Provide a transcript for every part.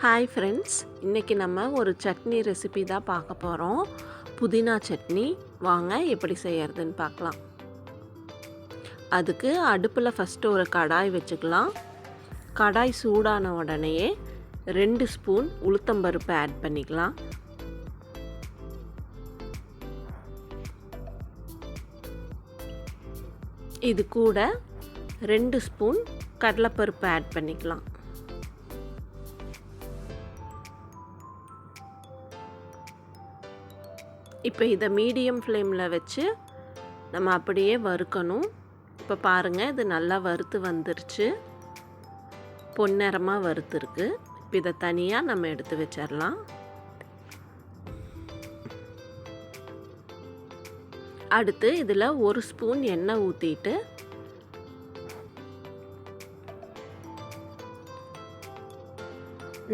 Hi friends, இன்றைக்கி நம்ம ஒரு சட்னி ரெசிபி தான் பார்க்க போகிறோம். புதினா சட்னி. வாங்க எப்படி செய்யறதுன்னு பார்க்கலாம். அதுக்கு அடுப்பில் ஃபஸ்ட்டு ஒரு கடாய் வச்சுக்கலாம். கடாய் சூடான உடனேயே 2 ஸ்பூன் உளுத்தம்பருப்பு ஆட் பண்ணிக்கலாம். இது கூட 2 ஸ்பூன் கடலைப்பருப்பு ஆட் பண்ணிக்கலாம். இப்போ இதை மீடியம் ஃப்ளேமில் வச்சு நம்ம அப்படியே வறுக்கணும். இப்போ பாருங்கள், இது நல்லா வறுத்து வந்துருச்சு, பொன்னிறமாக வறுத்துருக்கு. இப்போ இதை தனியாக நம்ம எடுத்து வச்சிடலாம். அடுத்து இதில் 1 ஸ்பூன் எண்ணெய் ஊற்றிட்டு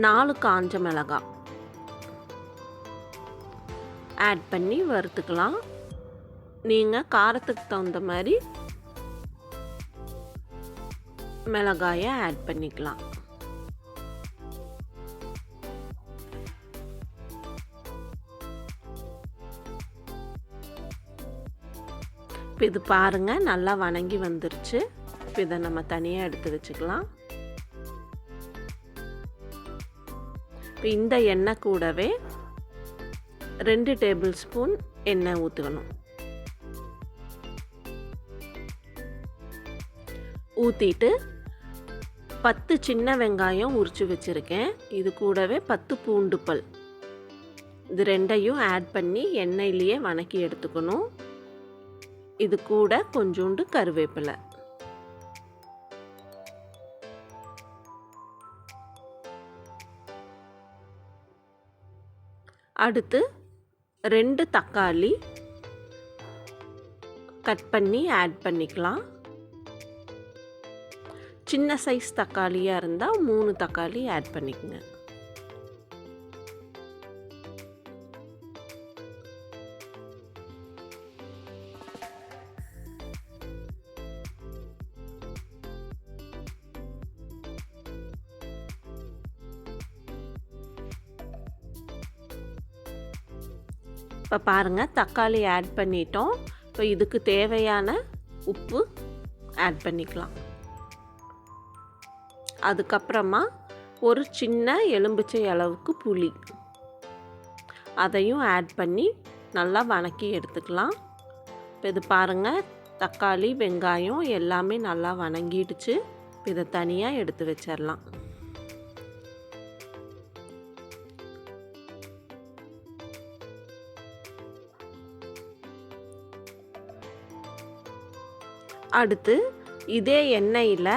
நாலு காஞ்ச மிளகாய் ஆட் பண்ணி வறுத்துக்கலாம். நீங்கள் காரத்துக்கு தகுந்த மாதிரி மிளகாயை ஆட் பண்ணிக்கலாம். இப்போ இது பாருங்கள், நல்லா வணங்கி வந்துருச்சு. இப்போ இதை நம்ம தனியாக எடுத்து வச்சுக்கலாம். இப்போ இந்த எண்ணெய் கூடவே 2 டேபிள் ஸ்பூன் எண்ணெய் ஊற்றணும். ஊற்றிட்டு 10 சின்ன வெங்காயம் உரித்து வச்சுருக்கேன். இது கூடவே 10 பூண்டு பல், இது ரெண்டையும் ஆட் பண்ணி எண்ணெயிலேயே வணக்கி எடுத்துக்கணும். இது கூட கொஞ்சோண்டு கருவேப்பிலை. அடுத்து 2 தக்காளி கட் பண்ணி ஆட் பண்ணிக்கலாம். சின்ன சைஸ் தக்காளியாக இருந்தால் 3 தக்காளி ஆட் பண்ணிக்கோங்க. இப்போ பாருங்கள், தக்காளி ஆட் பண்ணிட்டோம். இப்போ இதுக்கு தேவையான உப்பு ஆட் பண்ணிக்கலாம். அதுக்கப்புறமா ஒரு சின்ன எலும்பிச்சை அளவுக்கு புளி, அதையும் ஆட் பண்ணி நல்லா வணக்கி எடுத்துக்கலாம். இப்போ இது பாருங்கள், தக்காளி வெங்காயம் எல்லாமே நல்லா வணங்கிடுச்சு. இப்போ இதை தனியாக எடுத்து வச்சிடலாம். அடுத்து இதே எண்ணெயில்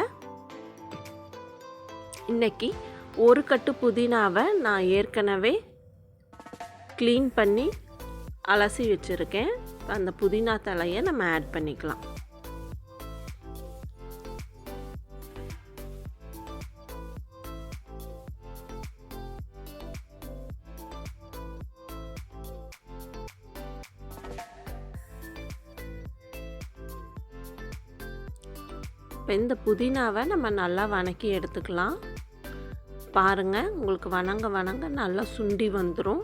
இன்னைக்கு ஒரு கட்டு புதினாவை நான் ஏற்கனவே க்ளீன் பண்ணி அலசி வச்சுருக்கேன். அந்த புதினா தழையை நம்ம ஆட் பண்ணிக்கலாம். இப்போ இந்த புதினாவை நம்ம நல்லா வணக்கி எடுத்துக்கலாம். பாருங்கள், உங்களுக்கு வணங்க நல்லா சுண்டி வந்துடும்.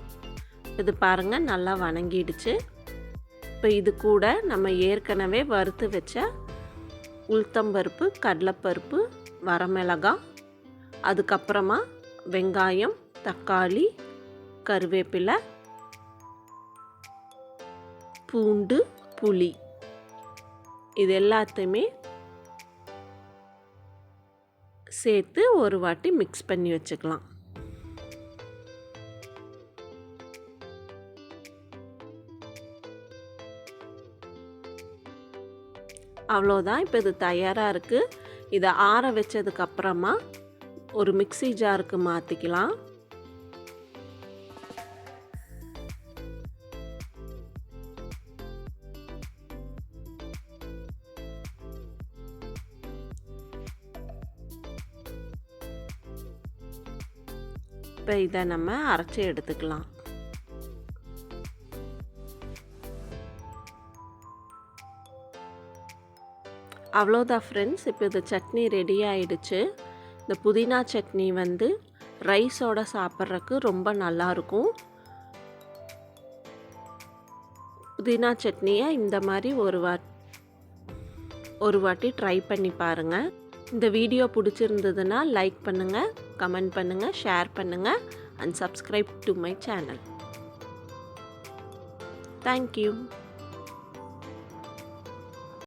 இது பாருங்கள், நல்லா வணங்கிடுச்சு. இப்போ இது கூட நம்ம ஏற்கனவே வறுத்து வச்ச உளுத்தம்பருப்பு, கடலைப்பருப்பு, வரமிளகாய், அதுக்கப்புறமா வெங்காயம், தக்காளி, கருவேப்பிலை, பூண்டு, புளி, இது எல்லாத்தையுமே சேர்த்து ஒரு வாட்டி மிக்ஸ் பண்ணி வச்சுக்கலாம். அவ்வளோதான், இப்போ இது தயாராக இருக்குது. இதை ஆற வச்சதுக்கப்புறமா ஒரு மிக்ஸி ஜாருக்கு மாற்றிக்கலாம். இப்போ இதை நம்ம அரைச்சி எடுத்துக்கலாம். அவ்வளோதான் ஃப்ரெண்ட்ஸ், இப்போ இந்த சட்னி ரெடி ஆயிடுச்சு. இந்த புதினா சட்னி வந்து ரைஸோட சாப்பிட்றதுக்கு ரொம்ப நல்லாயிருக்கும். புதினா சட்னியை இந்த மாதிரி ஒரு வாட்டி ட்ரை பண்ணி பாருங்கள். இந்த வீடியோ பிடிச்சிருந்ததுன்னா லைக் பண்ணுங்கள், கமெண்ட் பண்ணுங்கள், ஷேர் பண்ணுங்கள் and subscribe to my channel. Thank you.